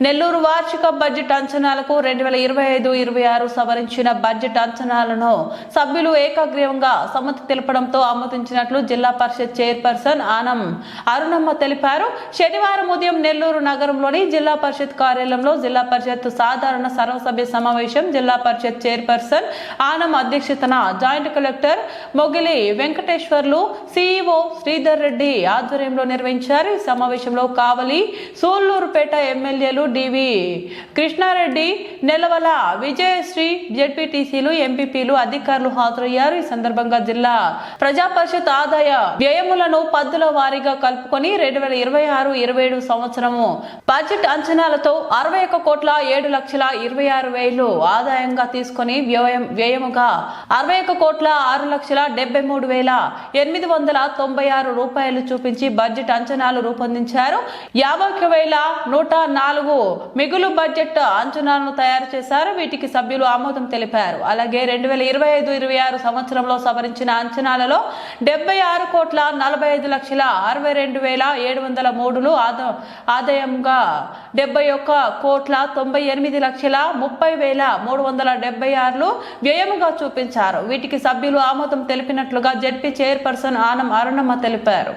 నెల్లూరు వార్షిక బడ్జెట్ అంచనాలకు 2025-26 సవరించిన బడ్జెట్ అంచనాలను సభ్యులు ఏకగ్రీవంగా సమ్మతి తెలపడంతో ఆమోదించినట్లు జిల్లా పరిషత్ చైర్పర్సన్ ఆనం అరుణమ్మ తెలిపారు. శనివారం ఉదయం నెల్లూరు నగరంలోని జిల్లా పరిషత్ కార్యాలయంలో జిల్లా పరిషత్ సాధారణ సర్వసభ్య సమావేశం జిల్లా పరిషత్ చైర్పర్సన్ ఆనం అధ్యక్షతన జాయింట్ కలెక్టర్ మొగిలి వెంకటేశ్వర్లు, సిఇఓ శ్రీధర్ రెడ్డి ఆధ్వర్యంలో నిర్వహించారు. ఈ సమావేశంలో కావలి, సూళ్లూరుపేట ఎమ్మెల్యేలు డివి కృష్ణారెడ్డి, నెలవల విజయశ్రీ, జెడ్పీటీసీలు, ఎంపీపీలు, అధికారులు హాజరయ్యారు. ఈ సందర్భంగా జిల్లా ప్రజా పరిషత్ ఆదాయ వ్యయములను పద్దుల వారీగా కలుపుకొని 2026-27 సంవత్సరము బడ్జెట్ అంచనాలతో 61,07,26,000 ఆదాయంగా తీసుకుని వ్యయముగా 61,06,73,896 రూపాయలు చూపించి బడ్జెట్ అంచనాలు రూపొందించారు. 51,104 మిగులు బడ్జెట్ అంచనాలను తయారు చేశారు. వీటికి సభ్యులు ఆమోదం తెలిపారు. అలాగే 2025-26 సంవత్సరంలో సవరించిన అంచనాలలో 76,45,62,703 ఆదాయంగా 71,98,30,376 వ్యయముగా చూపించారు. వీటికి సభ్యులు ఆమోదం తెలిపినట్లుగా జెడ్పీ చైర్పర్సన్ ఆనం అరుణమ్మ తెలిపారు.